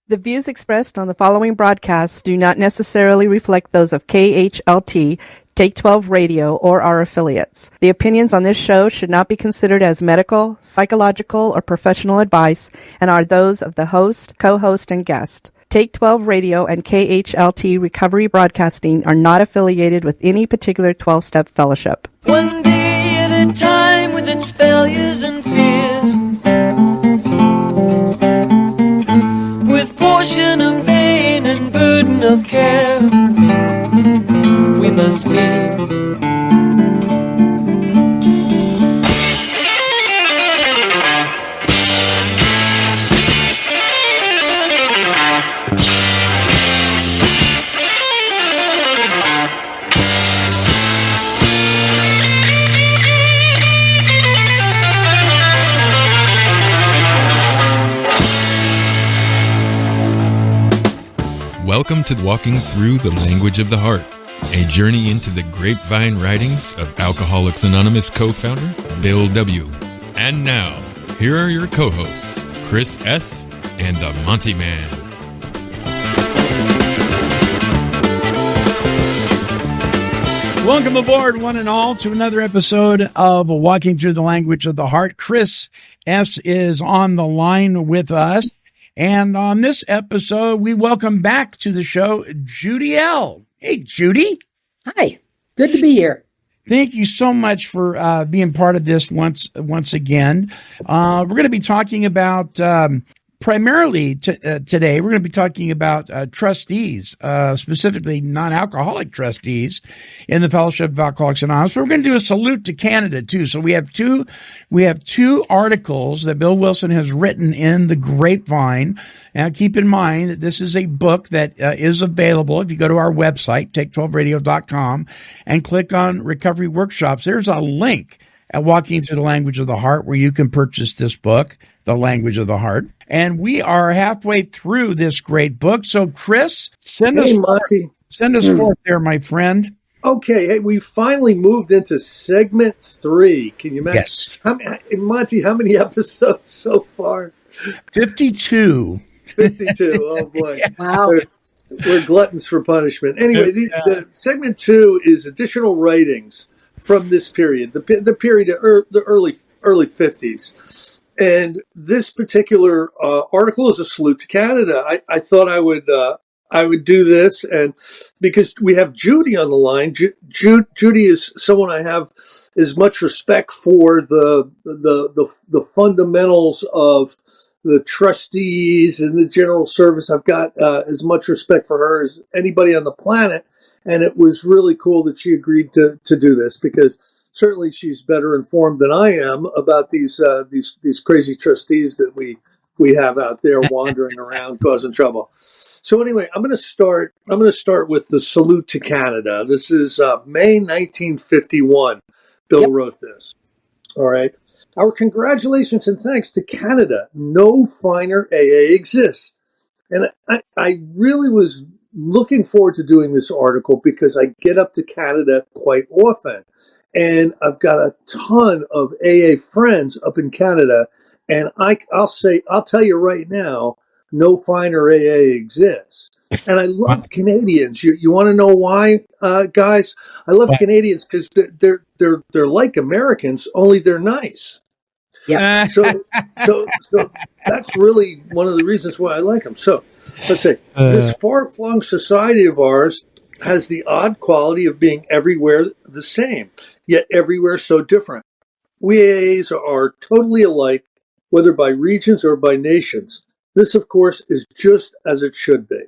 The views expressed on the following broadcasts do not necessarily reflect those of KHLT, Take 12 Radio, or our affiliates. The opinions on this show should not be considered as medical, psychological, or professional advice and are those of the host, co-host, and guest. Take 12 Radio and KHLT Recovery Broadcasting are not affiliated with any particular 12-step fellowship. One day at a time with its failures and fears, with portion of pain and burden of care, we must meet. Welcome to Walking Through the Language of the Heart, a journey into the Grapevine writings of Alcoholics Anonymous co-founder Bill W. And now, here are your co-hosts, Chris S. and the Monty'man. Welcome aboard, one and all, to another episode of Walking Through the Language of the Heart. Chris S. is on the line with us. And on this episode, we welcome back to the show, Judy L. Hey, Judy. Hi. Good to be here. Thank you so much for being part of this once again. We're going to be talking about primarily today, we're going to be talking about trustees, specifically non-alcoholic trustees in the Fellowship of Alcoholics Anonymous. But we're going to do a salute to Canada too. So we have two articles that Bill Wilson has written in the Grapevine. Now keep in mind that this is a book that is available. If you go to our website, take12radio.com, and click on Recovery Workshops, there's a link at Walking Through the Language of the Heart where you can purchase this book, The Language of the Heart. And we are halfway through this great book. So, Chris, send us forth there, my friend. Okay. Hey, we finally moved into segment 3. Can you imagine? Yes. Monty, how many episodes so far? 52. 52. Oh, boy. Wow. We're gluttons for punishment. Anyway, the segment 2 is additional writings from this period, the period of the early 50s. And this particular article is a salute to Canada. I thought I would do this, and because we have Judy on the line. Judy is someone I have as much respect for the fundamentals of the trustees and the general service. I've got as much respect for her as anybody on the planet, and it was really cool that she agreed to do this, because certainly she's better informed than I am about these crazy trustees that we have out there wandering around causing trouble. So anyway, I'm going to start with the salute to Canada. This is May 1951. Bill wrote this. All right. Our congratulations and thanks to Canada. No finer AA exists. And I really was looking forward to doing this article because I get up to Canada quite often. And I've got a ton of AA friends up in Canada, and I'll tell you right now, no finer AA exists. And I love Canadians. You want to know why, guys? I love Canadians because they're like Americans, only they're nice. Yeah. So that's really one of the reasons why I like them. So let's say this far-flung society of ours has the odd quality of being everywhere the same, yet everywhere so different. We AAs are totally alike, whether by regions or by nations. This, of course, is just as it should be.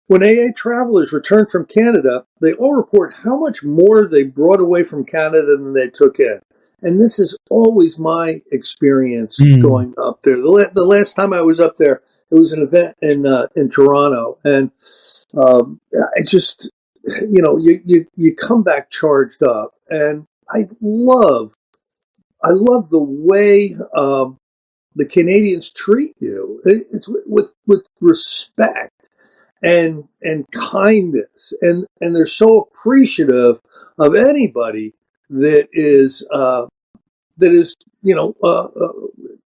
When AA travelers return from Canada, they all report how much more they brought away from Canada than they took in. And this is always my experience going up there. The last time I was up there, it was an event in Toronto, and I just, you come back charged up, and I love the way the Canadians treat you. It's with respect and kindness, and they're so appreciative of anybody that is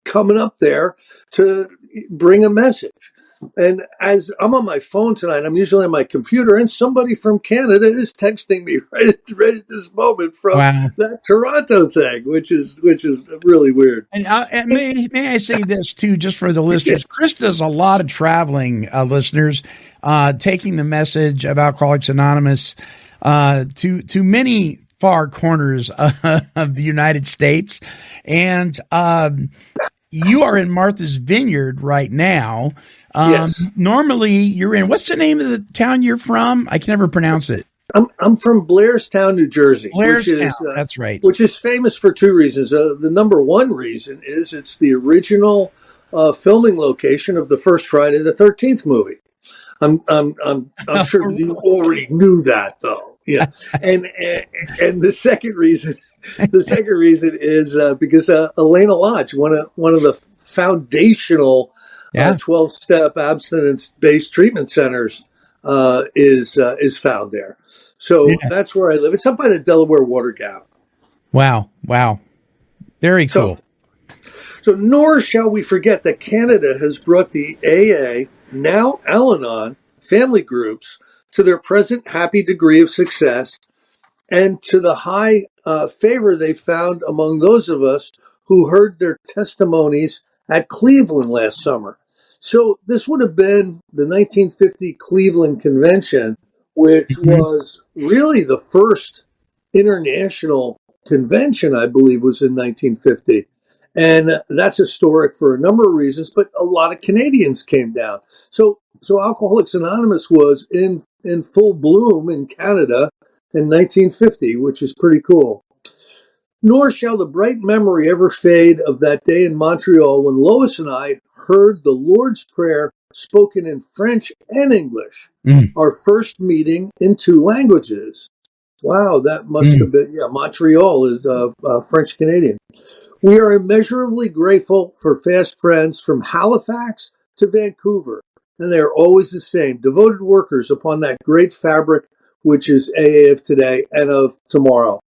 coming up there to bring a message. And as I'm on my phone tonight, I'm usually on my computer, and somebody from Canada is texting me right at this moment from that Toronto thing, which is really weird. And may I say this too, just for the listeners? Chris does a lot of traveling, listeners, taking the message of Alcoholics Anonymous to many far corners of the United States, and you are in Martha's Vineyard right now. Yes. Normally you're in, what's the name of the town you're from? I can never pronounce it. I'm from Blairstown, New Jersey, that's right. Which is famous for two reasons. The number one reason is it's the original filming location of the first Friday the 13th movie. I'm sure you already knew that, though. Yeah, and the second reason is because Elena Lodge, one of the foundational 12-step abstinence-based treatment centers, is found there. So that's where I live. It's up by the Delaware Water Gap. Wow, very cool. So nor shall we forget that Canada has brought the AA, now Al-Anon, family groups to their present happy degree of success, and to the high favor they found among those of us who heard their testimonies at Cleveland last summer. So this would have been the 1950 Cleveland Convention, which was really the first international convention, I believe, was in 1950. And that's historic for a number of reasons, but a lot of Canadians came down. So Alcoholics Anonymous was in full bloom in Canada in 1950, which is pretty cool. Nor shall the bright memory ever fade of that day in Montreal when Lois and I heard the Lord's Prayer spoken in French and English, our first meeting in two languages. Wow, that must have been, Montreal is French-Canadian. We are immeasurably grateful for fast friends from Halifax to Vancouver, and they are always the same, devoted workers upon that great fabric which is AA of today and of tomorrow.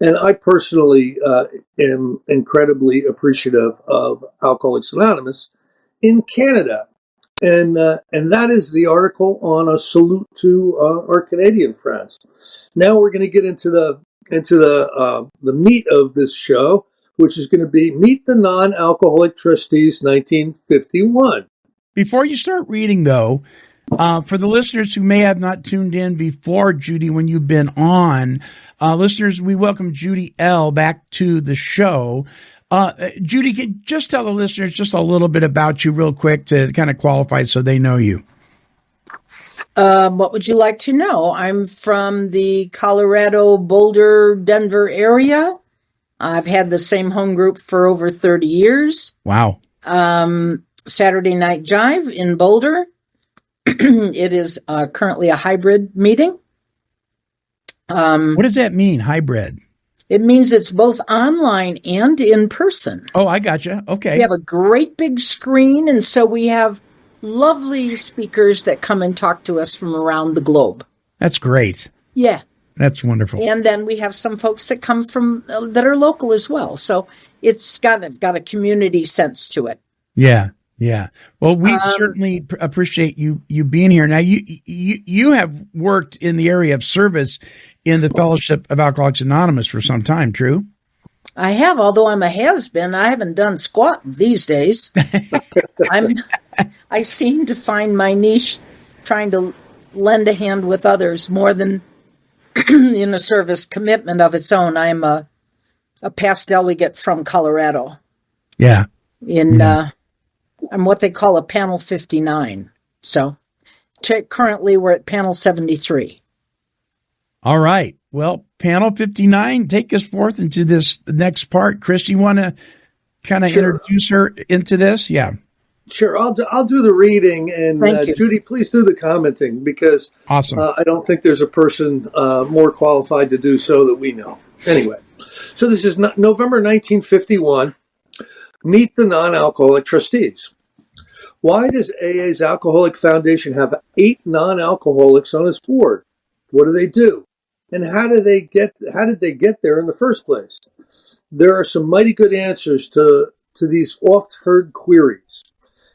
And I personally am incredibly appreciative of Alcoholics Anonymous in Canada. And that is the article on a salute to our Canadian friends. Now we're going to get into the meat of this show, which is going to be Meet the Non-Alcoholic Trustees 1951. Before you start reading, though, for the listeners who may have not tuned in before, Judy, when you've been on, listeners, we welcome Judy L back to the show. Judy, can you just tell the listeners just a little bit about you real quick to kind of qualify so they know you? What would you like to know? I'm from the Colorado, Boulder, Denver area. I've had the same home group for over 30 years. Wow. Saturday Night Jive in Boulder. It is currently a hybrid meeting. What does that mean, hybrid? It means it's both online and in person. Oh, I gotcha. Okay. We have a great big screen, and so we have lovely speakers that come and talk to us from around the globe. That's great. Yeah. That's wonderful. And then we have some folks that come from that are local as well. So it's got a community sense to it. Yeah. Yeah. Well, we certainly appreciate you being here. Now, you have worked in the area of service in the Fellowship of Alcoholics Anonymous for some time, true? I have, although I'm a has-been. I haven't done squat these days. I seem to find my niche trying to lend a hand with others more than in a service commitment of its own. I'm a past delegate from Colorado. Yeah. I'm what they call a panel 59. So currently we're at panel 73. All right. Well, panel 59, take us forth into this next part. Chris, you want to kind of introduce her into this? Yeah. Sure. I'll do the reading, and Judy, please do the commenting, because awesome. I don't think there's a person more qualified to do so that we know. Anyway, so this is November 1951. Meet the Non-Alcoholic Trustees. Why does AA's Alcoholic Foundation have 8 non-alcoholics on its board? What do they do? And how did they get there in the first place? There are some mighty good answers to to these oft-heard queries.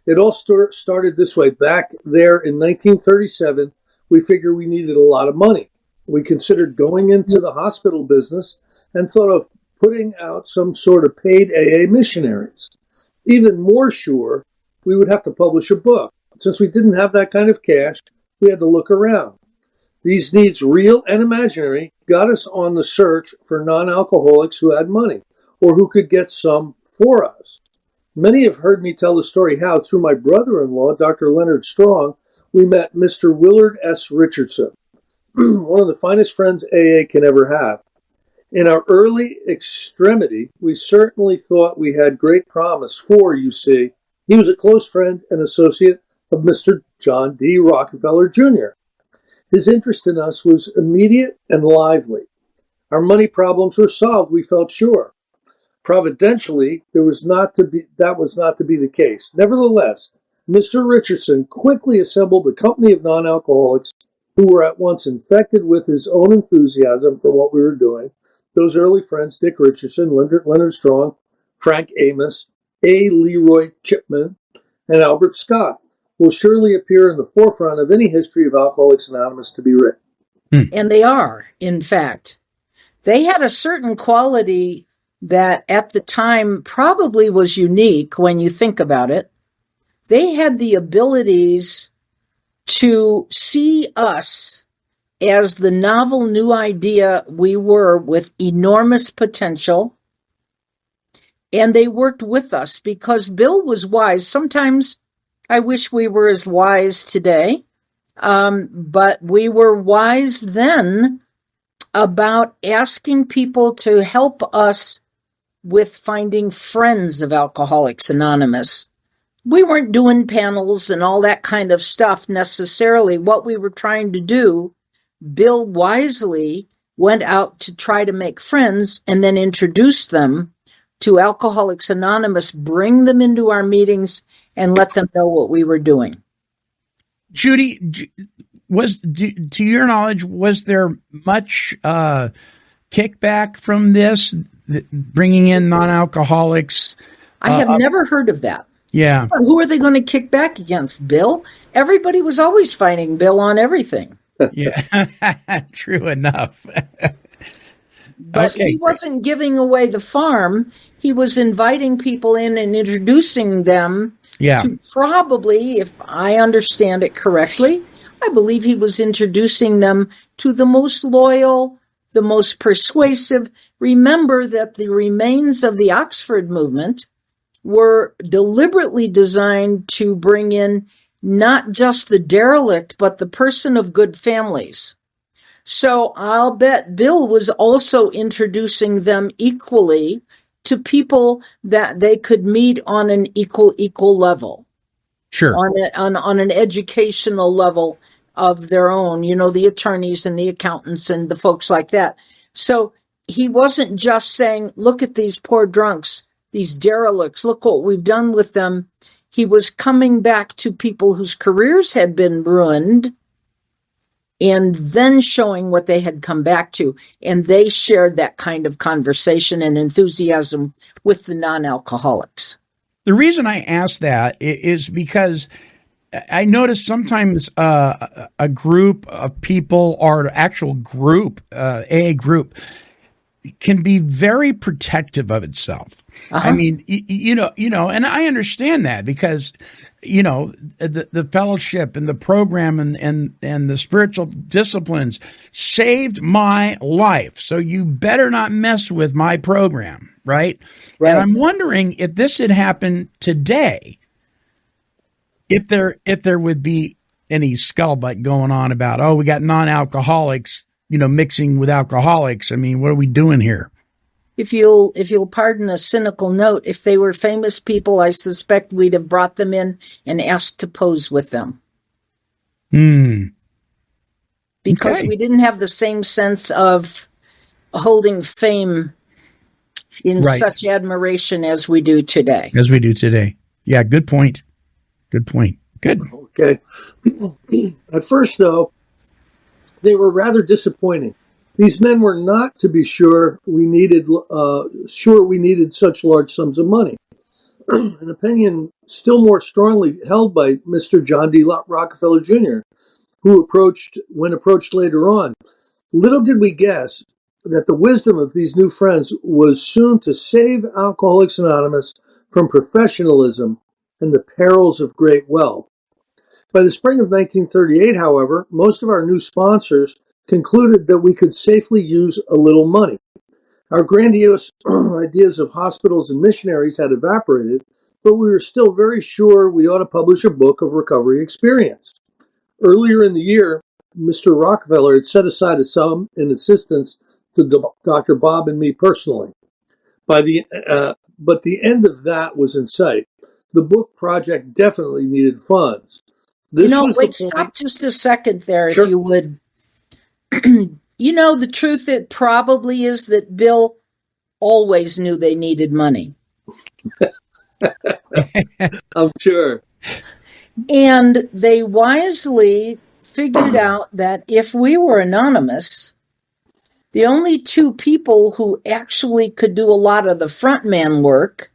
It all started this way. Back there in 1937, we figured we needed a lot of money. We considered going into the hospital business and thought of putting out some sort of paid AA missionaries. Even more sure, we would have to publish a book. Since we didn't have that kind of cash, we had to look around. These needs, real and imaginary, got us on the search for non-alcoholics who had money or who could get some for us. Many have heard me tell the story how, through my brother-in-law, Dr. Leonard Strong, we met Mr. Willard S. Richardson, one of the finest friends AA can ever have. In our early extremity, we certainly thought we had great promise, for, you see, he was a close friend and associate of Mr. John D. Rockefeller, Jr. His interest in us was immediate and lively. Our money problems were solved, we felt sure. Providentially, that was not to be the case. Nevertheless, Mr. Richardson quickly assembled a company of non-alcoholics who were at once infected with his own enthusiasm for what we were doing. Those early friends, Dick Richardson, Leonard Strong, Frank Amos, A. Leroy Chipman, and Albert Scott, will surely appear in the forefront of any history of Alcoholics Anonymous to be written. And they are, in fact. They had a certain quality that at the time probably was unique when you think about it. They had the abilities to see us as the novel new idea we were with enormous potential. And they worked with us because Bill was wise. Sometimes I wish we were as wise today, but we were wise then about asking people to help us with finding friends of Alcoholics Anonymous. We weren't doing panels and all that kind of stuff necessarily. What we were trying to do, Bill wisely went out to try to make friends and then introduce them to Alcoholics Anonymous, bring them into our meetings, and let them know what we were doing. Judy, to your knowledge, was there much kickback from this, bringing in non-alcoholics? I have never heard of that. Yeah. Who are they going to kick back against? Bill? Everybody was always fighting Bill on everything. Yeah, true enough. But okay. He wasn't giving away the farm. He was inviting people in and introducing them to probably, if I understand it correctly, I believe he was introducing them to the most loyal, the most persuasive. Remember that the remains of the Oxford movement were deliberately designed to bring in not just the derelict, but the person of good families. So I'll bet Bill was also introducing them equally to people that they could meet on an equal level. Sure. On an educational level of their own, you know, the attorneys and the accountants and the folks like that. So he wasn't just saying, look at these poor drunks, these derelicts, look what we've done with them. He was coming back to people whose careers had been ruined and then showing what they had come back to. And they shared that kind of conversation and enthusiasm with the non-alcoholics. The reason I ask that is because I notice sometimes a group of people or an actual group, AA group, can be very protective of itself. Uh-huh. I mean, you know, and I understand that because, you know, the fellowship and the program and the spiritual disciplines saved my life. So you better not mess with my program, right? And I'm wondering if this had happened today, if there would be any scuttlebutt going on about, oh, we got non-alcoholics, you know, mixing with alcoholics. I mean, what are we doing here? If you'll pardon a cynical note, if they were famous people, I suspect we'd have brought them in and asked to pose with them. Because we didn't have the same sense of holding fame in such admiration as we do today. Yeah, good point. Good. Okay. At first, though, they were rather disappointing. These men were not, to be sure, we needed such large sums of money. an opinion still more strongly held by Mr. John D. Rockefeller Jr., when approached later on. Little did we guess that the wisdom of these new friends was soon to save Alcoholics Anonymous from professionalism and the perils of great wealth. By the spring of 1938, however, most of our new sponsors concluded that we could safely use a little money. Our grandiose ideas of hospitals and missionaries had evaporated, but we were still very sure we ought to publish a book of recovery experience. Earlier in the year, Mr. Rockefeller had set aside a sum in assistance to Dr. Bob and me personally. But the end of that was in sight. The book project definitely needed funds. Stop just a second there, Sure. if you would. The truth it probably is that Bill always knew they needed money. I'm sure. And they wisely figured out that if we were anonymous, the only two people who actually could do a lot of the front man work,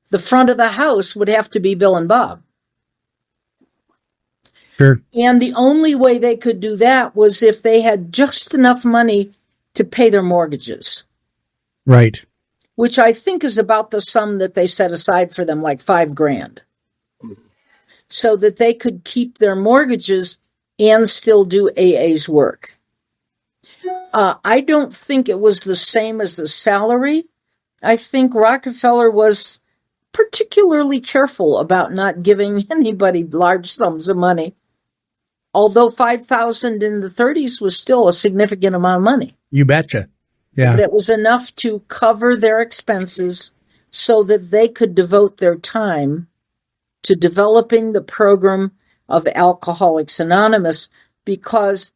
the front of the house, would have to be Bill and Bob. Sure. And the only way they could do that was if they had just enough money to pay their mortgages. Right. Which I think is about the sum that they set aside for them, like $5,000. So that they could keep their mortgages and still do AA's work. I don't think it was the same as the salary. I think Rockefeller was particularly careful about not giving anybody large sums of money. Although $5,000 in the 30s was still a significant amount of money. You betcha. Yeah. But it was enough to cover their expenses so that they could devote their time to developing the program of Alcoholics Anonymous, because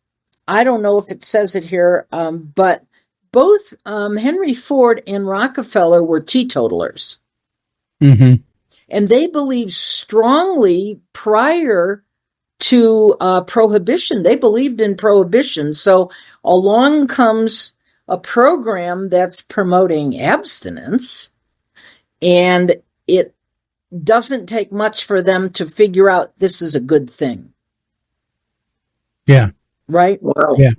I don't know if it says it here, but both Henry Ford and Rockefeller were teetotalers. Mm-hmm. And they believed strongly prior to prohibition. They believed in prohibition. So along comes a program that's promoting abstinence, and it doesn't take much for them to figure out this is a good thing. Yeah. Right? Wow. Yeah.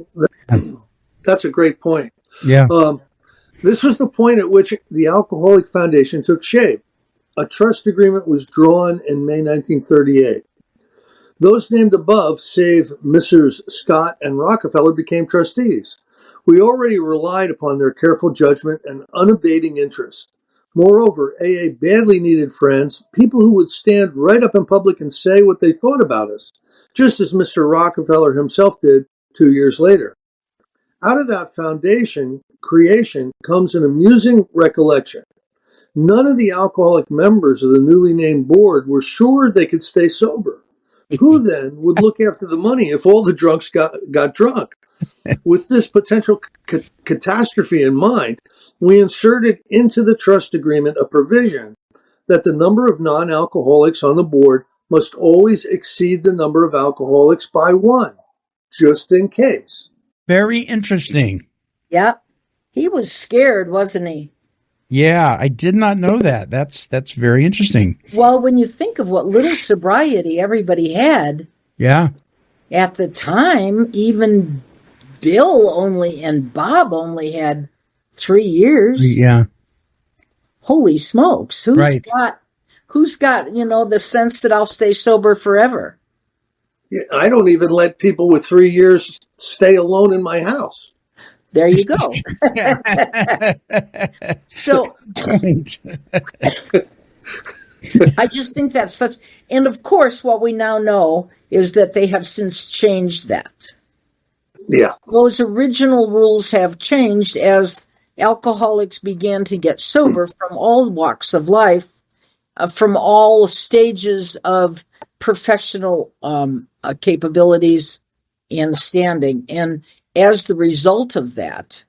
That's a great point. Yeah. This was the point at which the Alcoholic Foundation took shape. A trust agreement was drawn in May 1938. Those named above, save Messrs. Scott and Rockefeller, became trustees. We already relied upon their careful judgment and unabating interest. Moreover, AA badly needed friends, people who would stand right up in public and say what they thought about us, just as Mr. Rockefeller himself did 2 years later. Out of that foundation creation comes an amusing recollection. None of the alcoholic members of the newly named board were sure they could stay sober. Who then would look after the money if all the drunks got drunk? With this potential catastrophe in mind, we inserted into the trust agreement a provision that the number of non-alcoholics on the board must always exceed the number of alcoholics by one, just in case. Very interesting. Yeah. He was scared, wasn't he? Yeah, I did not know that. That's very interesting. Well, when you think of what little sobriety everybody had Yeah. at the time, even Bill only and Bob only had 3 years. Yeah. Holy smokes. Who's got, the sense that I'll stay sober forever? Yeah, I don't even let people with 3 years stay alone in my house. There you go. So I just think that's such, and of course, what we now know is that they have since changed that. Yeah. Those original rules have changed as alcoholics began to get sober from all walks of life, from all stages of professional capabilities and standing. And as the result of that,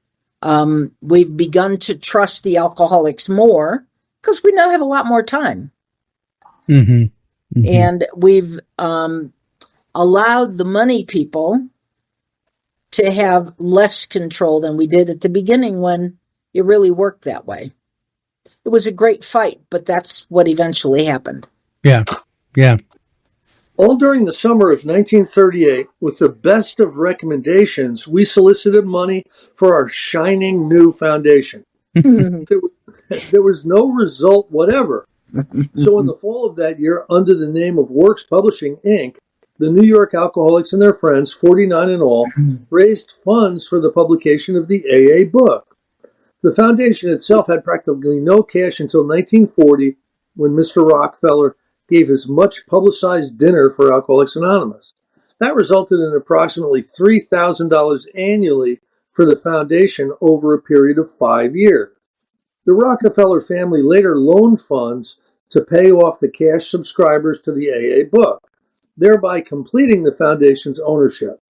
we've begun to trust the alcoholics more because we now have a lot more time. Mm-hmm. Mm-hmm. And we've allowed the money people to have less control than we did at the beginning when it really worked that way. it was a great fight, but that's what eventually happened. Yeah. Yeah. All during the summer of 1938, with the best of recommendations, we solicited money for our shining new foundation. There was no result whatever. So in the fall of that year, under the name of Works Publishing, Inc., the New York Alcoholics and their friends, 49 in all, raised funds for the publication of the AA book. The foundation itself had practically no cash until 1940, when Mr. Rockefeller gave his much publicized dinner for Alcoholics Anonymous. That resulted in approximately $3,000 annually for the foundation over a period of 5 years. The Rockefeller family later loaned funds to pay off the cash subscribers to the AA book, thereby completing the foundation's ownership.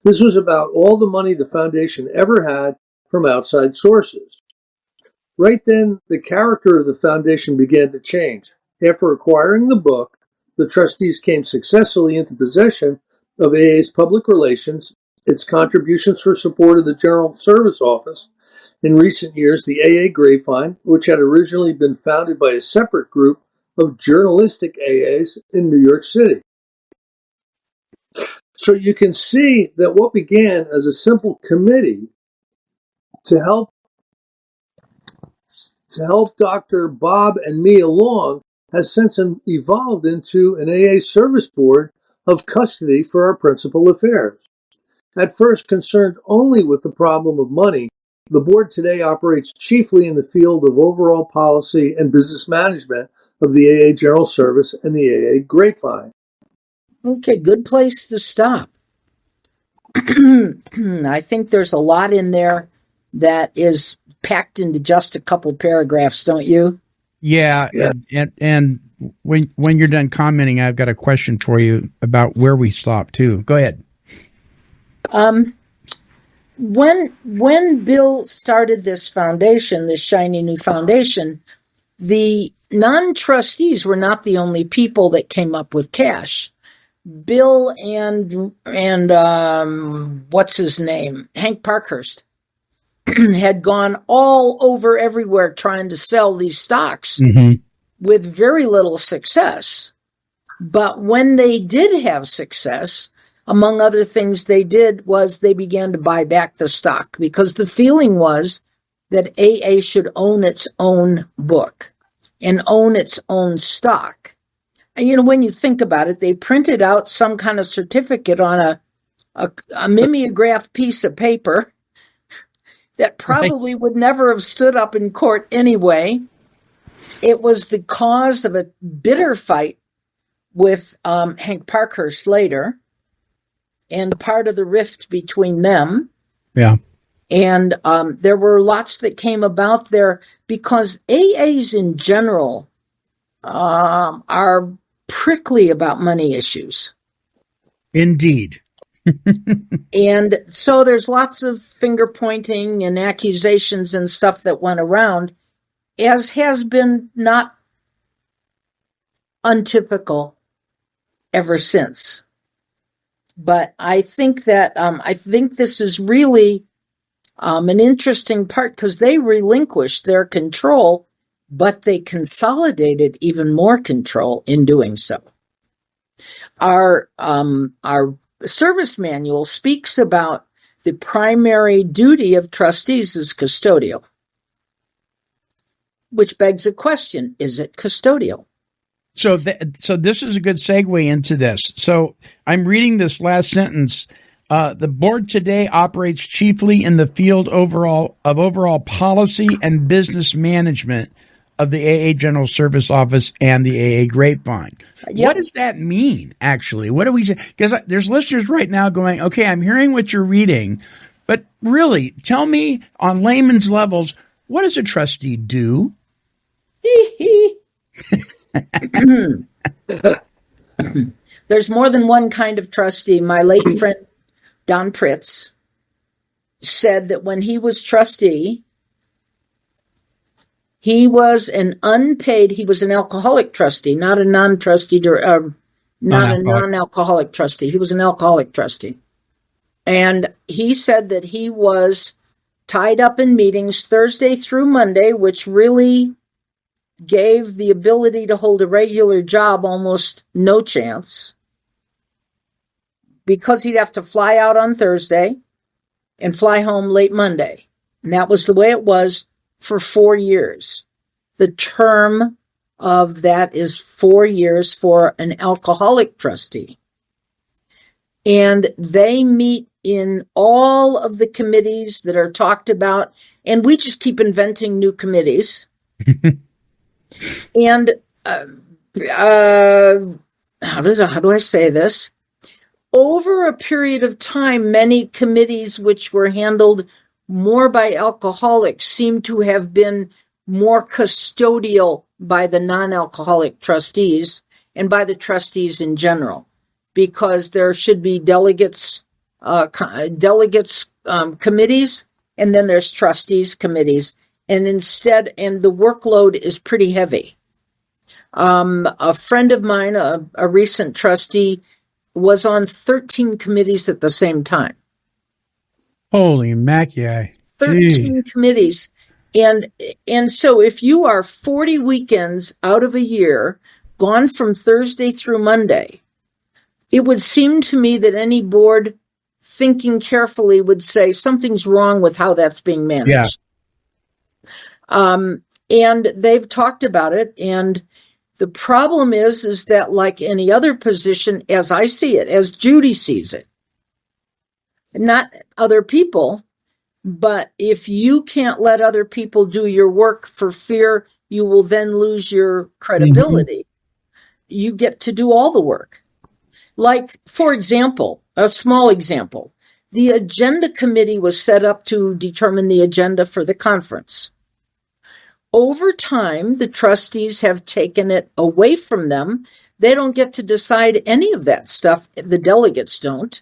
This was about all the money the foundation ever had from outside sources. Right then, the character of the foundation began to change. After acquiring the book, the trustees came successfully into possession of AA's public relations, its contributions for support of the General Service Office. In recent years, the AA Grapevine, which had originally been founded by a separate group of journalistic AAs in New York City. So you can see that what began as a simple committee to help Dr. Bob and me along has since evolved into an AA service board of custody for our principal affairs. At first concerned only with the problem of money, the board today operates chiefly in the field of overall policy and business management of the AA General Service and the AA Grapevine. Okay, good place to stop. I think there's a lot in there that is packed into just a couple paragraphs, don't you? Yeah. And when you're done commenting, I've got a question for you about where we stopped too. Go ahead. When Bill started this foundation, this shiny new foundation, the non-trustees were not the only people that came up with cash. Bill and what's his name, Hank Parkhurst, had gone all over everywhere trying to sell these stocks with very little success. But when they did have success, among other things they did was they began to buy back the stock, because the feeling was that AA should own its own book and own its own stock. And, when you think about it, they printed out some kind of certificate on a mimeographed piece of paper that probably would never have stood up in court anyway. It was the cause of a bitter fight with Hank Parkhurst later, and part of the rift between them. Yeah. And there were lots that came about there because AAs in general are prickly about money issues. Indeed. And so there's lots of finger pointing and accusations and stuff that went around, as has been not untypical ever since. But I think that this is really an interesting part, because they relinquished their control, but they consolidated even more control in doing so. Our service manual speaks about the primary duty of trustees is custodial, which begs a question: is it custodial? So this is a good segue into this. So I'm reading this last sentence. The board today operates chiefly in the field of overall policy and business management of the AA General Service Office and the AA Grapevine. Yep. What does that mean, actually? What do we say? Because there's listeners right now going, okay, I'm hearing what you're reading, but really, tell me on layman's levels, what does a trustee do? There's more than one kind of trustee. My late friend Don Pritz said that when he was trustee, he was an alcoholic trustee, not a non-trustee, not a non-alcoholic trustee. He was an alcoholic trustee. And he said that he was tied up in meetings Thursday through Monday, which really gave the ability to hold a regular job almost no chance, because he'd have to fly out on Thursday and fly home late Monday. And that was the way it was for 4 years. The term of that is 4 years for an alcoholic trustee. And they meet in all of the committees that are talked about, and we just keep inventing new committees. And how do I say this? Over a period of time, many committees which were handled more by alcoholics seem to have been more custodial by the non-alcoholic trustees and by the trustees in general, because there should be delegates committees, and then there's trustees committees, and the workload is pretty heavy. A friend of mine, a recent trustee, was on 13 committees at the same time. Holy mackie. 13 committees. And so if you are 40 weekends out of a year, gone from Thursday through Monday, it would seem to me that any board thinking carefully would say something's wrong with how that's being managed. Yeah. And they've talked about it. And the problem is that, like any other position, as I see it, as Judy sees it, not other people, but if you can't let other people do your work for fear you will then lose your credibility, you get to do all the work. Like, for example, a small example, the agenda committee was set up to determine the agenda for the conference. Over time, the trustees have taken it away from them. They don't get to decide any of that stuff. The delegates don't.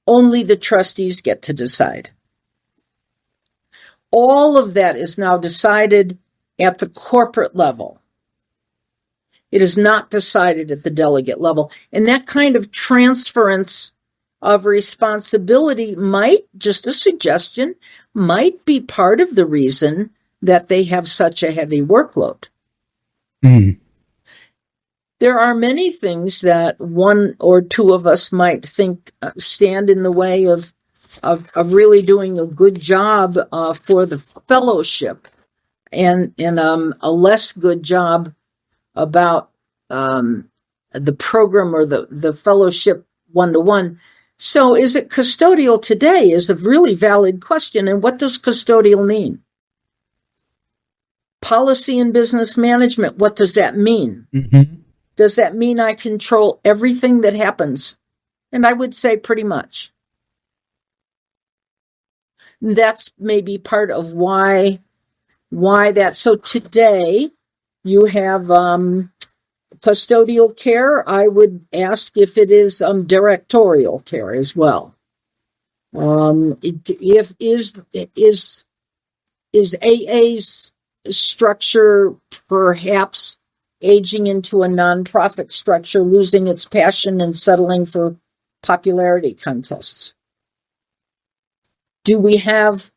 Only the trustees get to decide. All of that is now decided at the corporate level. It is not decided at the delegate level. And that kind of transference of responsibility might, just a suggestion, might be part of the reason that they have such a heavy workload. Mm. There are many things that one or two of us might think stand in the way of really doing a good job for the fellowship, and a less good job about the program or the fellowship one-to-one. So is it custodial today is a really valid question. And what does custodial mean? Policy and business management, what does that mean? Mm-hmm. Does that mean I control everything that happens? And I would say pretty much. That's maybe part of why that. So today you have custodial care. I would ask if it is directorial care as well. Is AA's structure perhaps aging into a nonprofit structure, losing its passion and settling for popularity contests? Do we have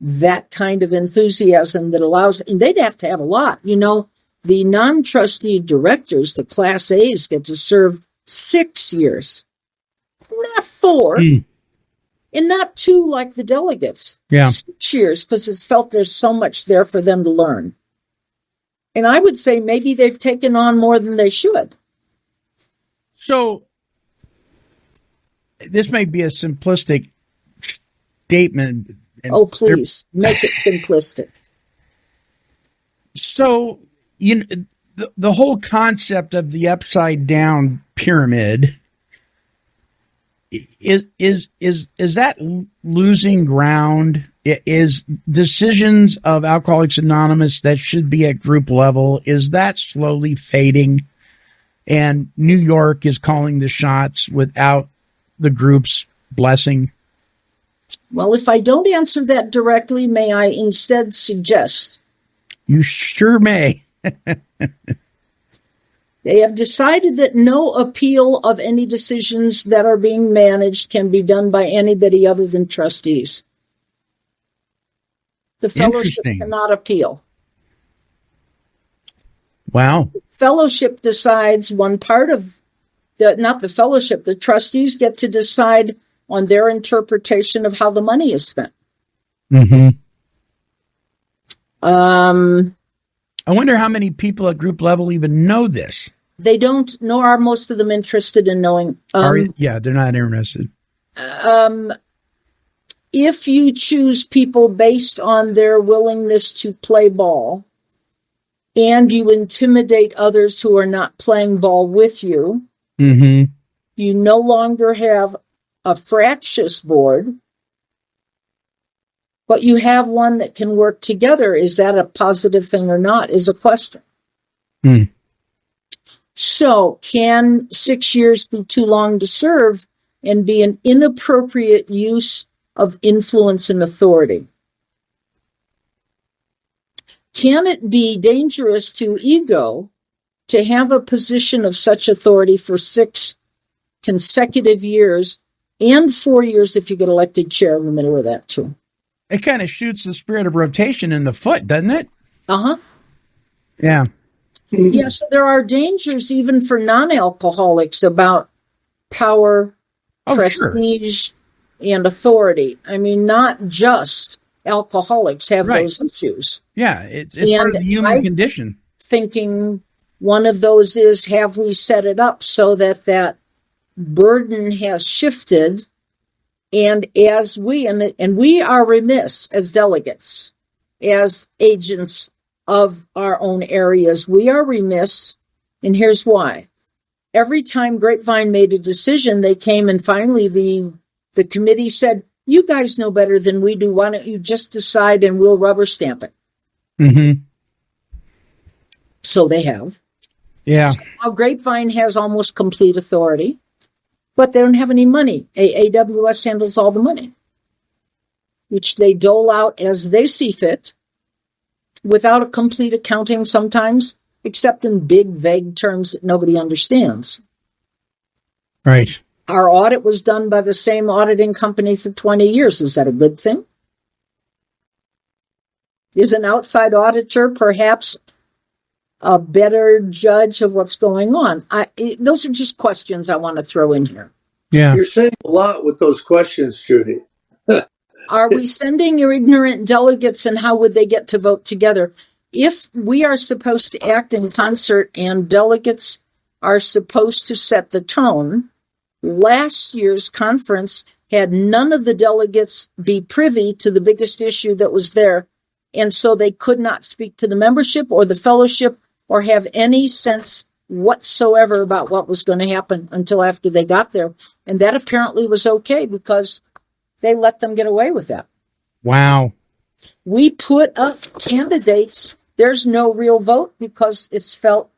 that kind of enthusiasm that allows, and they'd have to have a lot. You know, the non-trustee directors, the Class A's, get to serve 6 years, not 4, and not 2 like the delegates. Yeah. 6 years, because it's felt there's so much there for them to learn. And I would say maybe they've taken on more than they should. So this may be a simplistic statement. Oh, please, make it simplistic. So, you know, the whole concept of the upside down pyramid is that losing ground? Is decisions of Alcoholics Anonymous that should be at group level, is that slowly fading? And New York is calling the shots without the group's blessing? Well, if I don't answer that directly, may I instead suggest? You sure may. They have decided that no appeal of any decisions that are being managed can be done by anybody other than trustees. The fellowship cannot appeal. Wow. Fellowship decides one part of not the fellowship, the trustees get to decide on their interpretation of how the money is spent. Mm-hmm. I wonder how many people at group level even know this. They don't, nor are most of them interested in knowing. They're not interested. If you choose people based on their willingness to play ball, and you intimidate others who are not playing ball with you, mm-hmm. you no longer have a fractious board, but you have one that can work together. Is that a positive thing or not, is a question. Hmm. So, can 6 years be too long to serve and be an inappropriate use of influence and authority? Can it be dangerous to ego to have a position of such authority for 6 consecutive years and 4 years if you get elected chair in the middle of that too? It kind of shoots the spirit of rotation in the foot, doesn't it? Uh-huh. Yeah. Yeah, so there are dangers even for non-alcoholics about power, prestige, and authority. I mean, not just alcoholics have those issues. Yeah, it's part of the human condition. Thinking one of those is, have we set it up so that that burden has shifted, and as we, and we are remiss as delegates, as agents of our own areas, we are remiss, and here's why. Every time Grapevine made a decision, they came and finally the committee said, you guys know better than we do. Why don't you just decide and we'll rubber stamp it? Mm-hmm. So they have. Yeah. So now Grapevine has almost complete authority, but they don't have any money. AAWS handles all the money, which they dole out as they see fit, without a complete accounting sometimes, except in big, vague terms that nobody understands. Right. Our audit was done by the same auditing company for 20 years. Is that a good thing? Is an outside auditor perhaps a better judge of what's going on? Those are just questions I want to throw in here. Yeah. You're saying a lot with those questions, Judy. Are we sending your ignorant delegates, and how would they get to vote together? If we are supposed to act in concert and delegates are supposed to set the tone, last year's conference had none of the delegates be privy to the biggest issue that was there, and so they could not speak to the membership or the fellowship or have any sense whatsoever about what was going to happen until after they got there. And that apparently was okay because they let them get away with that. Wow. We put up candidates. There's no real vote because it's felt,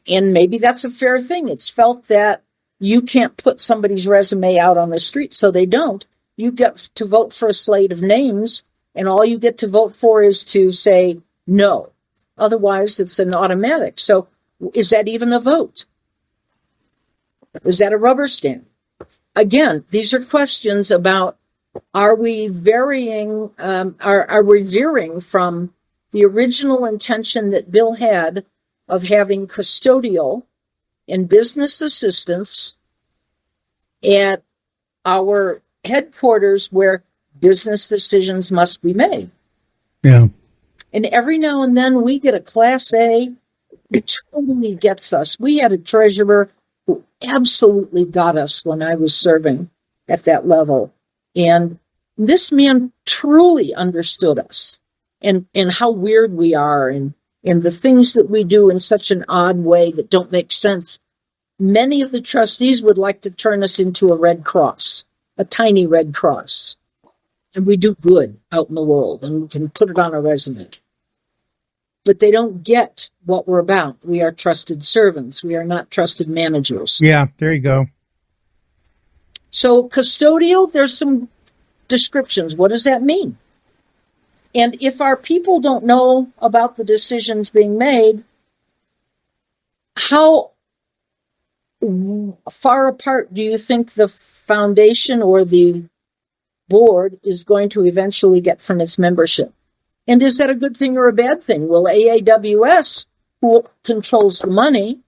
and maybe that's a fair thing, it's felt that you can't put somebody's resume out on the street, so they don't. You get to vote for a slate of names, and all you get to vote for is to say no. Otherwise, it's an automatic. So is that even a vote? Is that a rubber stamp? Again, these are questions about, are we varying, are we veering from the original intention that Bill had of having custodial and business assistants at our headquarters where business decisions must be made. Yeah. And every now and then we get a Class A who totally gets us. We had a treasurer who absolutely got us when I was serving at that level. And this man truly understood us and how weird we are and the things that we do in such an odd way that don't make sense. Many of the trustees would like to turn us into a Red Cross, a tiny Red Cross. And we do good out in the world and we can put it on a resume. But they don't get what we're about. We are trusted servants. We are not trusted managers. Yeah, there you go. So custodial, there's some descriptions. What does that mean? And if our people don't know about the decisions being made, how far apart do you think the foundation or the board is going to eventually get from its membership? And is that a good thing or a bad thing? Will AAWS who controls the money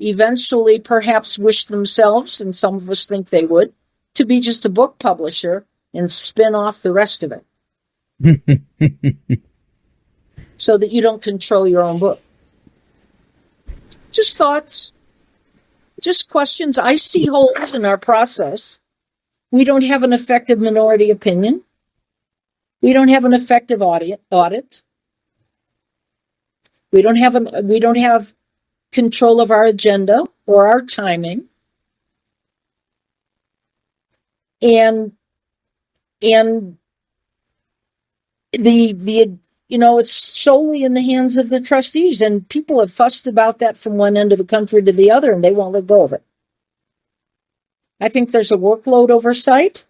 eventually perhaps wish themselves, and some of us think they would, to be just a book publisher and spin off the rest of it. So that you don't control your own book. Just thoughts, just questions. I see holes in our process. We don't have an effective minority opinion. We don't have an effective audit. We don't have control of our agenda or our timing. And the it's solely in the hands of the trustees, and people have fussed about that from one end of the country to the other, and they won't let go of it. I think there's a workload oversight,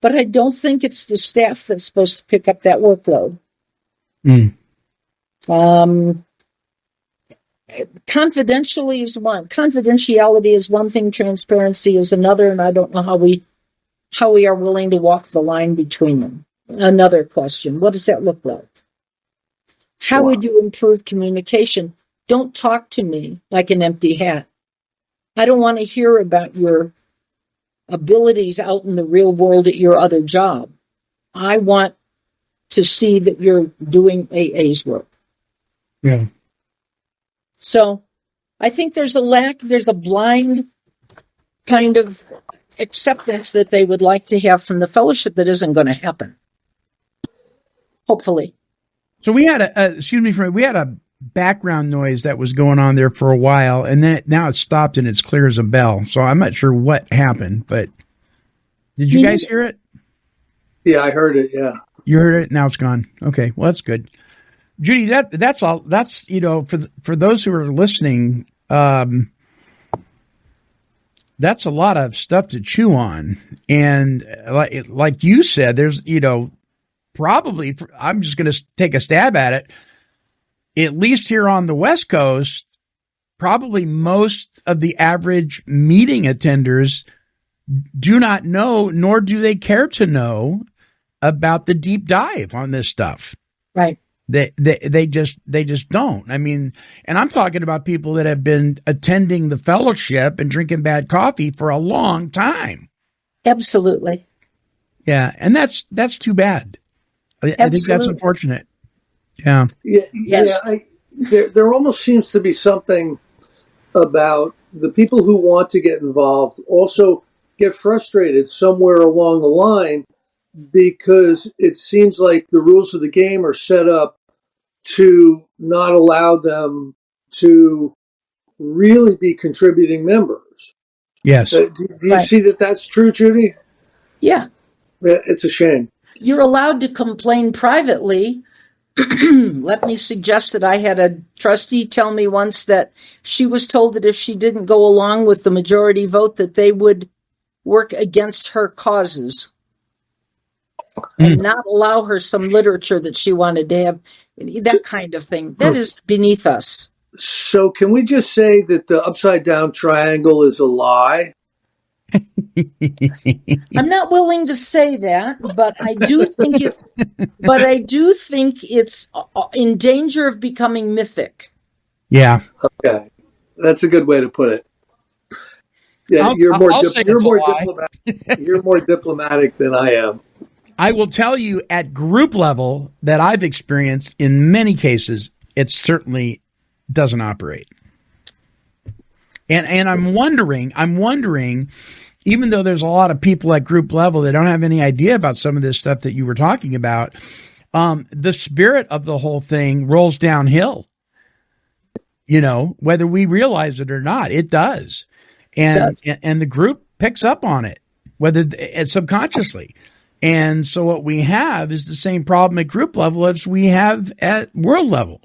but I don't think it's the staff that's supposed to pick up that workload. Confidentiality is one thing, transparency is another, and I don't know how we are willing to walk the line between them. Another question, what does that look like? How would you improve communication? Don't talk to me like an empty hat. I don't want to hear about your abilities out in the real world at your other job. I want to see that you're doing AA's work. Yeah. So I think there's a blind kind of acceptance that they would like to have from the fellowship that isn't going to happen. Hopefully. So we had we had a background noise that was going on there for a while, and then now it's stopped and it's clear as a bell. So I'm not sure what happened, but did you guys hear it? Yeah, I heard it. Yeah. You heard it. Now it's gone. Okay. Well, that's good. Judy, that's all. That's, for those who are listening, that's a lot of stuff to chew on. And like you said, there's, probably, I'm just going to take a stab at it. At least here on the West Coast, probably most of the average meeting attenders do not know, nor do they care to know about the deep dive on this stuff. Right. They just don't. I mean, and I'm talking about people that have been attending the fellowship and drinking bad coffee for a long time. Absolutely. Yeah. And that's too bad. I think that's unfortunate. Yeah. Yes. There almost seems to be something about the people who want to get involved also get frustrated somewhere along the line, because it seems like the rules of the game are set up to not allow them to really be contributing members. Yes. Do you see that that's true, Judy? Yeah. It's a shame. You're allowed to complain privately. Let me suggest that I had a trustee tell me once that she was told that if she didn't go along with the majority vote, that they would work against her causes and not allow her some literature that she wanted to have, that kind of thing. That is beneath us. So can we just say that the upside down triangle is a lie? I'm not willing to say that, but I do think it's in danger of becoming mythic. Yeah. Okay. That's a good way to put it. Yeah, you're more diplomatic than I am. I will tell you, at group level that I've experienced, in many cases, it certainly doesn't operate. And I'm wondering, even though there's a lot of people at group level that don't have any idea about some of this stuff that you were talking about, the spirit of the whole thing rolls downhill. Whether we realize it or not, it does. And the group picks up on it, whether it's subconsciously. And so what we have is the same problem at group level as we have at world level.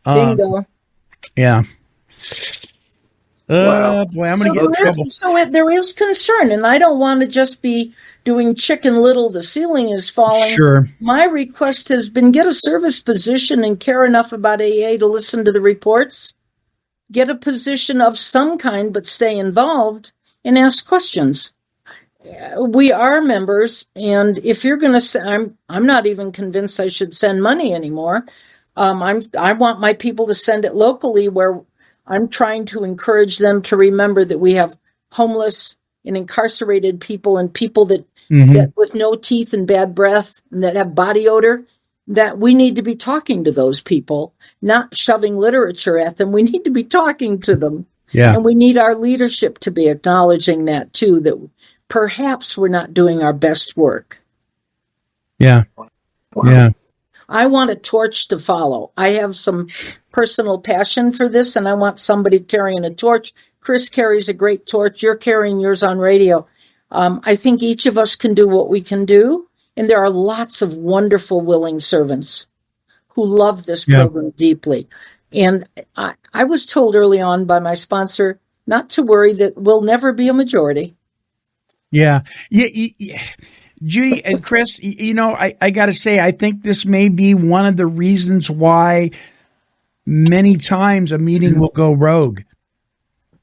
Bingo. Yeah. Wow. Boy, I'm going to get in trouble. So there is concern, and I don't want to just be doing Chicken Little, the ceiling is falling. Sure. My request has been get a service position and care enough about AA to listen to the reports. Get a position of some kind, but stay involved and ask questions. We are members, and if you're going to say, I'm not even convinced I should send money anymore. I want my people to send it locally, where I'm trying to encourage them to remember that we have homeless and incarcerated people and people that with no teeth and bad breath and that have body odor, that we need to be talking to those people, not shoving literature at them. We need to be talking to them. Yeah. And we need our leadership to be acknowledging that too, that perhaps we're not doing our best work. Yeah. Yeah. I want a torch to follow. I have some personal passion for this, and I want somebody carrying a torch. Chris carries a great torch. You're carrying yours on radio. I think each of us can do what we can do, and there are lots of wonderful, willing servants who love this program deeply. And I was told early on by my sponsor not to worry, that we'll never be a majority. Yeah. Judy and Chris, I got to say, I think this may be one of the reasons why many times a meeting will go rogue.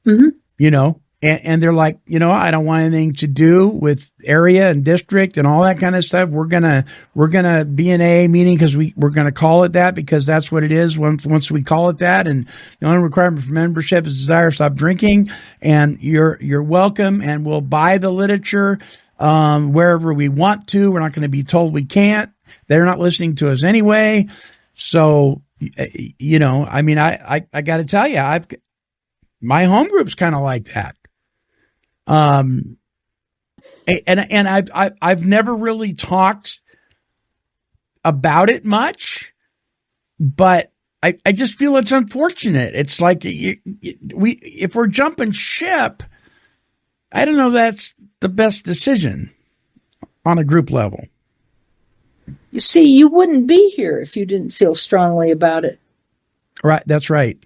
And they're like, I don't want anything to do with area and district and all that kind of stuff. We're gonna be an AA meeting because we're gonna call it that because that's what it is. Once we call it that, and the only requirement for membership is desire to stop drinking, and you're welcome, and we'll buy the literature wherever we want to. We're not going to be told we can't. They're not listening to us anyway. So, I got to tell you, my home group's kind of like that. And I've never really talked about it much, but I just feel it's unfortunate. It's like if we're jumping ship, I don't know that's the best decision on a group level. You see, you wouldn't be here if you didn't feel strongly about it. Right. That's right.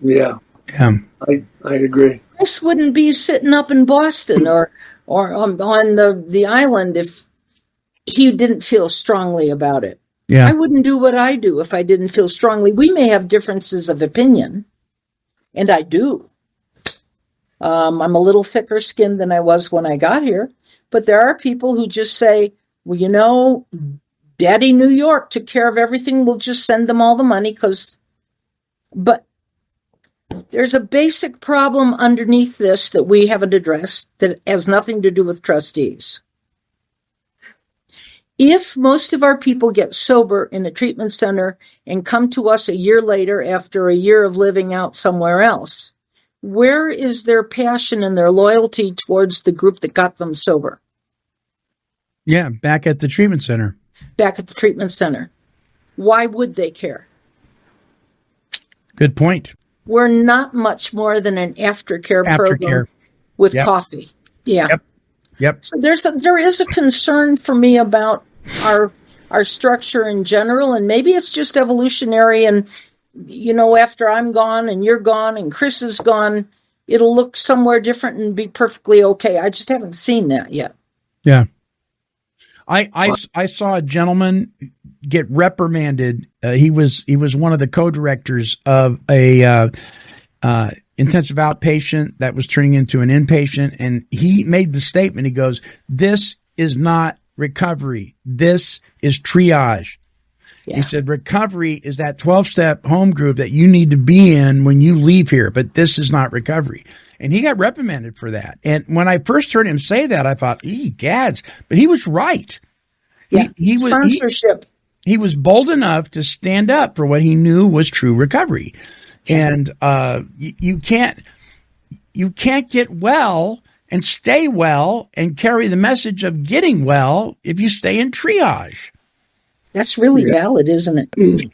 Yeah. I agree. Chris wouldn't be sitting up in Boston or on the island if he didn't feel strongly about it. Yeah. I wouldn't do what I do if I didn't feel strongly. We may have differences of opinion, and I do. I'm a little thicker skinned than I was when I got here, but there are people who just say, well, Daddy New York took care of everything. We'll just send them all the money but there's a basic problem underneath this that we haven't addressed that has nothing to do with trustees. If most of our people get sober in a treatment center and come to us a year later after a year of living out somewhere else, where is their passion and their loyalty towards the group that got them sober? Yeah, back at the treatment center. Back at the treatment center. Why would they care? Good point. We're not much more than an aftercare program with coffee. Yeah. Yep. So there is a concern for me about our structure in general, and maybe it's just evolutionary, and after I'm gone and you're gone and Chris is gone, it'll look somewhere different and be perfectly okay. I just haven't seen that yet. Yeah. I saw a gentleman get reprimanded. He was one of the co-directors of a intensive outpatient that was turning into an inpatient, and he made the statement. He goes, "This is not recovery. This is triage." Yeah. He said, recovery is that 12-step home group that you need to be in when you leave here, but this is not recovery. And he got reprimanded for that. And when I first heard him say that, I thought, gads, but he was right. Yeah, sponsorship. He was bold enough to stand up for what he knew was true recovery. And you can't get well and stay well and carry the message of getting well if you stay in triage. That's really valid, isn't it?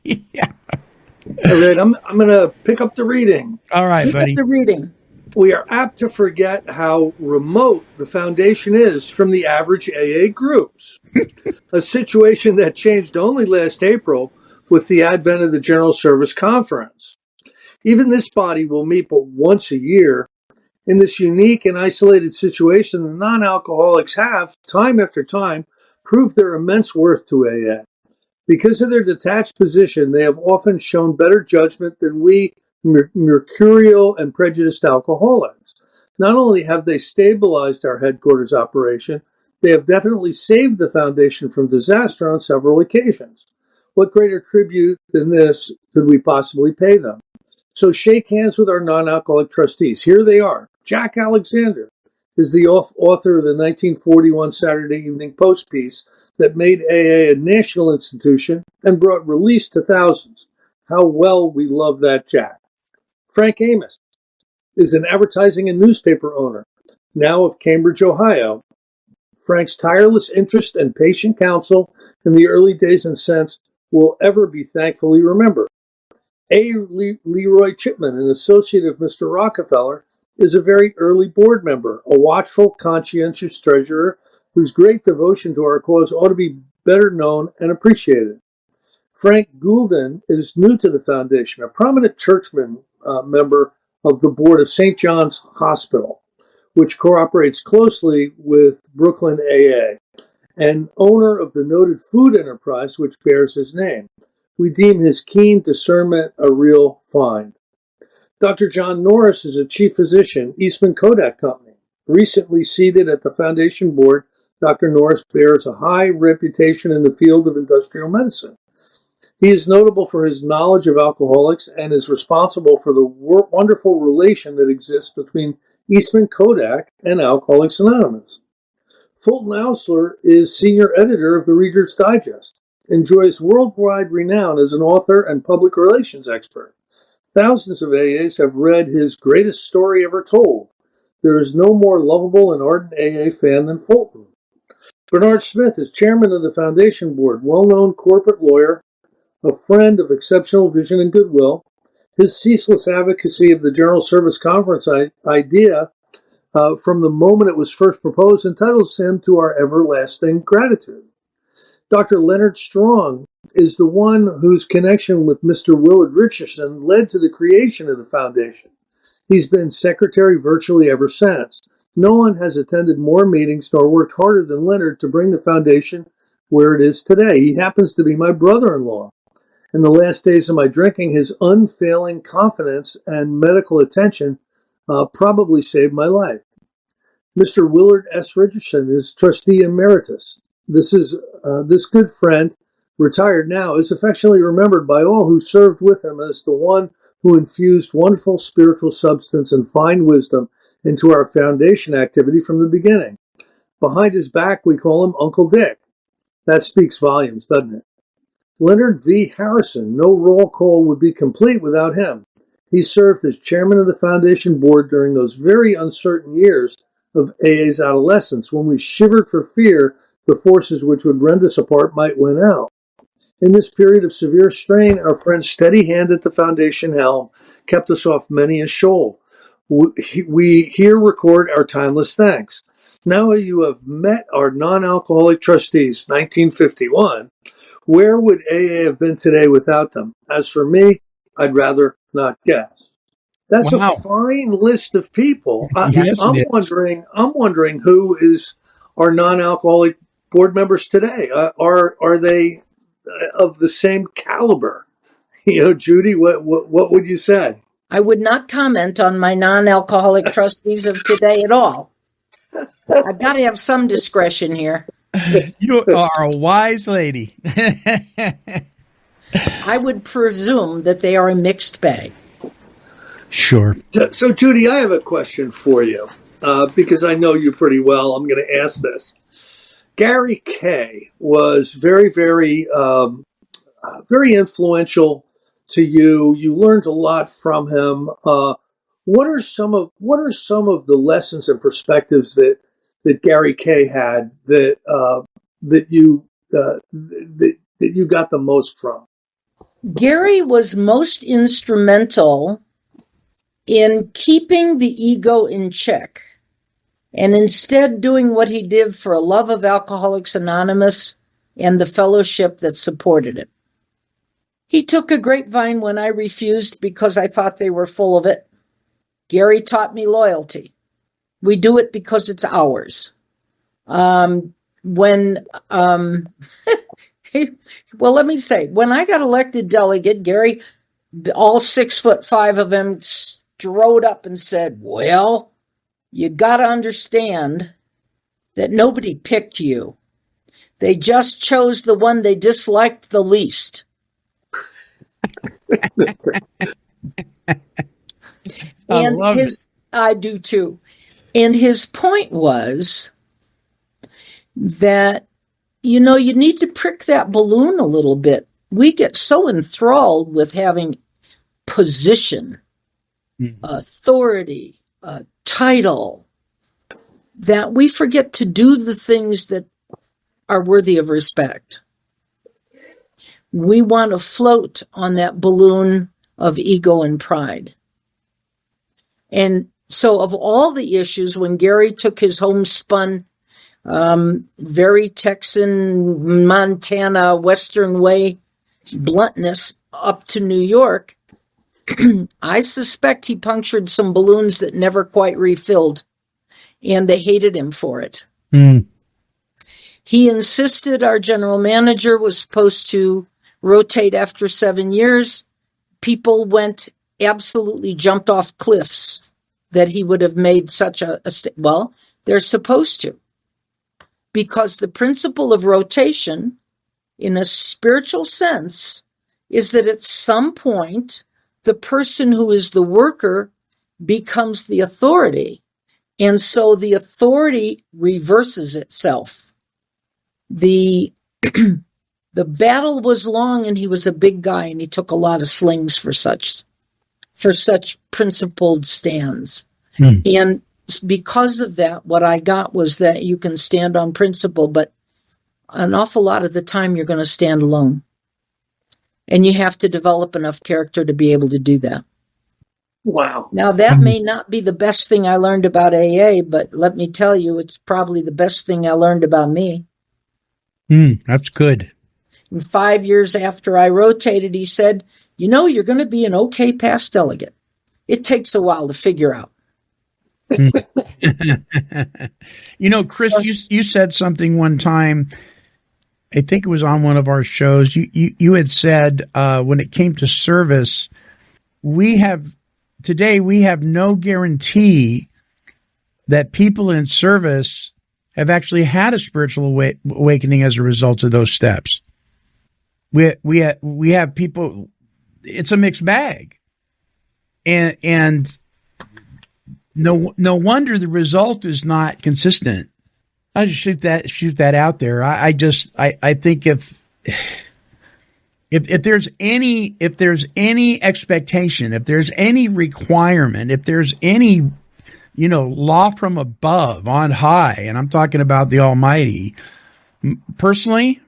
Yeah. All right, I'm going to pick up the reading. All right, buddy. Pick up the reading. We are apt to forget how remote the foundation is from the average AA groups, a situation that changed only last April with the advent of the General Service Conference. Even this body will meet but once a year. In this unique and isolated situation, the non-alcoholics have, time after time, proved their immense worth to AA. Because of their detached position, they have often shown better judgment than we mercurial and prejudiced alcoholics. Not only have they stabilized our headquarters operation, they have definitely saved the foundation from disaster on several occasions. What greater tribute than this could we possibly pay them? So shake hands with our non-alcoholic trustees. Here they are. Jack Alexander is the author of the 1941 Saturday Evening Post piece that made AA a national institution and brought release to thousands. How well we love that Jack. Frank Amos is an advertising and newspaper owner, now of Cambridge, Ohio. Frank's tireless interest and patient counsel in the early days and since will ever be thankfully remembered. A. Leroy Chipman, an associate of Mr. Rockefeller, is a very early board member, a watchful, conscientious treasurer whose great devotion to our cause ought to be better known and appreciated. Frank Goulden is new to the foundation, a prominent churchman member of the board of St. John's Hospital, which cooperates closely with Brooklyn AA, and owner of the noted food enterprise which bears his name. We deem his keen discernment a real find. Dr. John Norris is a chief physician, Eastman Kodak Company. Recently seated at the foundation board, Dr. Norris bears a high reputation in the field of industrial medicine. He is notable for his knowledge of alcoholics and is responsible for the wonderful relation that exists between Eastman Kodak and Alcoholics Anonymous. Fulton Ausler is senior editor of the Reader's Digest, enjoys worldwide renown as an author and public relations expert. Thousands of AAs have read his Greatest Story Ever Told. There is no more lovable and ardent AA fan than Fulton. Bernard Smith is chairman of the foundation board, well-known corporate lawyer, a friend of exceptional vision and goodwill. His ceaseless advocacy of the General Service Conference idea from the moment it was first proposed entitles him to our everlasting gratitude. Dr. Leonard Strong is the one whose connection with Mr. Willard Richardson led to the creation of the foundation. He's been secretary virtually ever since. No one has attended more meetings nor worked harder than Leonard to bring the foundation where it is today. He happens to be my brother-in-law. In the last days of my drinking, his unfailing confidence and medical attention probably saved my life. Mr. Willard S. Richardson is trustee emeritus. This good friend, retired now, is affectionately remembered by all who served with him as the one who infused wonderful spiritual substance and fine wisdom into our foundation activity from the beginning. Behind his back, we call him Uncle Dick. That speaks volumes, doesn't it? Leonard V. Harrison, no roll call would be complete without him. He served as chairman of the foundation board during those very uncertain years of AA's adolescence when we shivered for fear the forces which would rend us apart might win out. In this period of severe strain, our friend's steady hand at the foundation helm kept us off many a shoal. We here record our timeless thanks. Now you have met our non-alcoholic trustees, 1951. Where would AA have been today without them? As for me, I'd rather not guess. That's Wow. a fine list of people. Yes, I'm it is. wondering who is our non-alcoholic board members today. Are they of the same caliber? Judy, what would you say? I would not comment on my non-alcoholic trustees of today at all. I've got to have some discretion here. You are a wise lady. I would presume that they are a mixed bag. Sure. So, Judy, I have a question for you because I know you pretty well. I'm going to ask this. Gary Kay was very, very, very influential to you. You learned a lot from him. What are some of the lessons and perspectives that Gary Kay had that you got the most from? Gary was most instrumental in keeping the ego in check and instead doing what he did for a love of Alcoholics Anonymous and the fellowship that supported it. He took a grapevine when I refused because I thought they were full of it. Gary taught me loyalty. We do it because it's ours. Well, let me say, when I got elected delegate, Gary, all 6'5" of them, strode up and said, well, you got to understand that nobody picked you, They just chose the one they disliked the least. I do too. And his point was that, you need to prick that balloon a little bit. We get so enthralled with having position, authority, title, that we forget to do the things that are worthy of respect. We want to float on that balloon of ego and pride. And so of all the issues, when Gary took his homespun, very Texan, Montana, Western way bluntness up to New York, I suspect he punctured some balloons that never quite refilled, and they hated him for it. He insisted our general manager was supposed to rotate after 7 years. People jumped off cliffs that he would have made such well, they're supposed to. Because the principle of rotation, in a spiritual sense, is that at some point, the person who is the worker becomes the authority. And so the authority reverses itself. The battle was long, and he was a big guy, and he took a lot of slings for such principled stands. And because of that, what I got was that you can stand on principle, but an awful lot of the time you're going to stand alone. And you have to develop enough character to be able to do that. Wow. Now, that may not be the best thing I learned about AA, but let me tell you, it's probably the best thing I learned about me. That's good. And 5 years after I rotated, he said, you're going to be an okay past delegate. It takes a while to figure out. Chris, you said something one time, I think it was on one of our shows. You had said when it came to service, today we have no guarantee that people in service have actually had a spiritual awakening as a result of those steps. We have people. It's a mixed bag, and no wonder the result is not consistent. I just shoot that out there. I think if there's any expectation, if there's any requirement, if there's any law from above on high, and I'm talking about the Almighty, personally,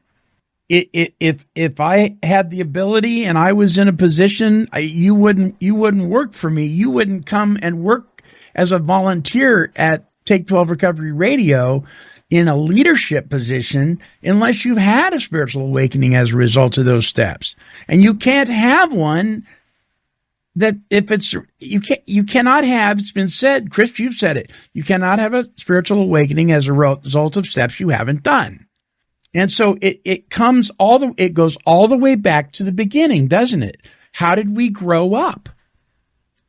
if I had the ability and I was in a position, you wouldn't work for me. You wouldn't come and work as a volunteer at Take 12 Recovery Radio in a leadership position unless you've had a spiritual awakening as a result of those steps. And you can't have one that you cannot have, it's been said, Chris, you've said it, you cannot have a spiritual awakening as a result of steps you haven't done. And so it goes all the way back to the beginning, doesn't it? How did we grow up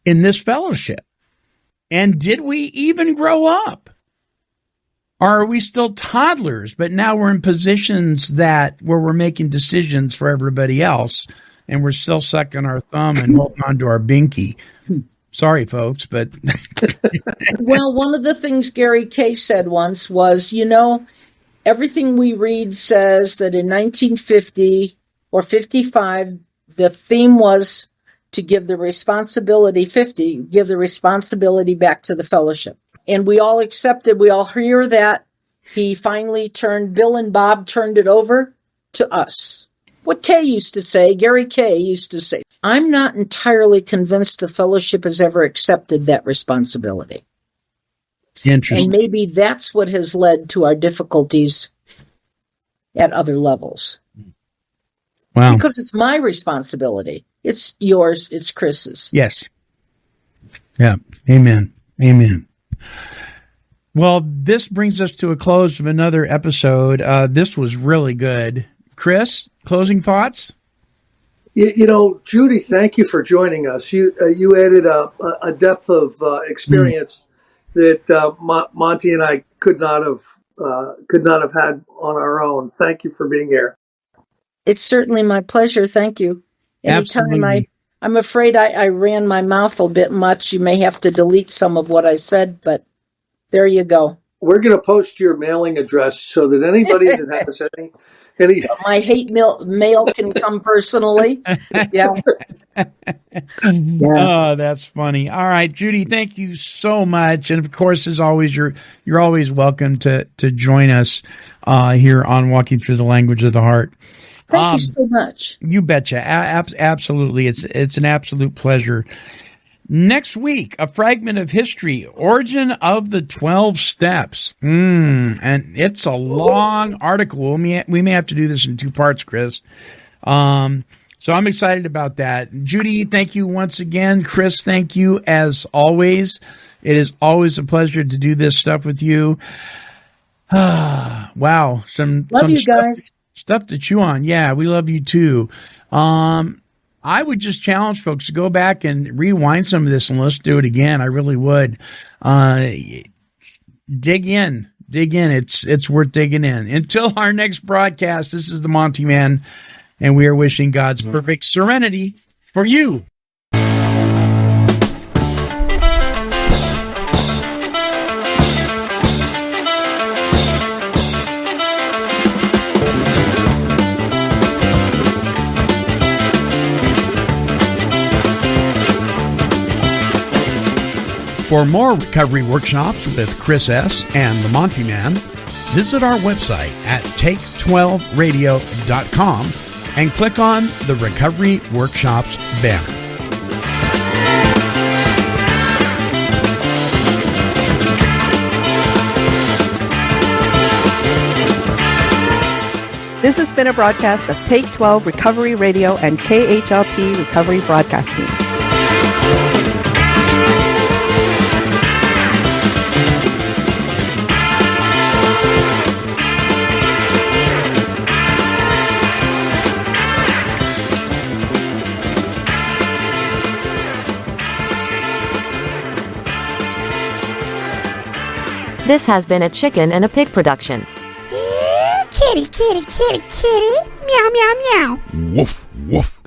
in this fellowship? And did we even grow up? Or are we still toddlers, but now we're in positions where we're making decisions for everybody else, and we're still sucking our thumb and holding on to our binky? Sorry, folks, but... Well, one of the things Gary Kay said once was, everything we read says that in 1950 or 55, the theme was to give the responsibility back to the fellowship. And we all accepted, we all hear that. He finally Bill and Bob turned it over to us. What Gary Kay used to say, I'm not entirely convinced the fellowship has ever accepted that responsibility. Interesting. And maybe that's what has led to our difficulties at other levels. Wow. Because it's my responsibility. It's yours. It's Chris's. Yes. Yeah. Amen. Amen. Well, this brings us to a close of another episode. This was really good. Chris, closing thoughts? Judy, thank you for joining us. You added a depth of experience that Monty and I could not have have had on our own. Thank you for being here. It's certainly my pleasure. Thank you. Anytime. Absolutely. I'm afraid I ran my mouth a bit much. You may have to delete some of what I said, but there you go. We're going to post your mailing address so that anybody that has any My hate mail can come personally. Yeah. Oh, that's funny. All right, Judy, thank you so much. And of course, as always, you're always welcome to join us here on Walking Through the Language of the Heart. Thank you so much. You betcha. Absolutely. It's an absolute pleasure. Next week, a fragment of history, origin of the 12 steps. And it's a long article. We may have to do this in 2 parts, Chris. So I'm excited about that. Judy, thank you once again. Chris, thank you as always. It is always a pleasure to do this stuff with you. Wow. Love you guys. Stuff to chew on. Yeah, we love you too. I would just challenge folks to go back and rewind some of this and let's do it again. I really would. Dig in. It's worth digging in. Until our next broadcast, this is the Monty'man, and we are wishing God's perfect serenity for you. For more recovery workshops with Chris S. and the Monty'man, visit our website at take12radio.com and click on the Recovery Workshops banner. This has been a broadcast of Take 12 Recovery Radio and KHLT Recovery Broadcasting. This has been a Chicken and a Pig production. Kitty, kitty, kitty, kitty. Meow, meow, meow. Woof, woof.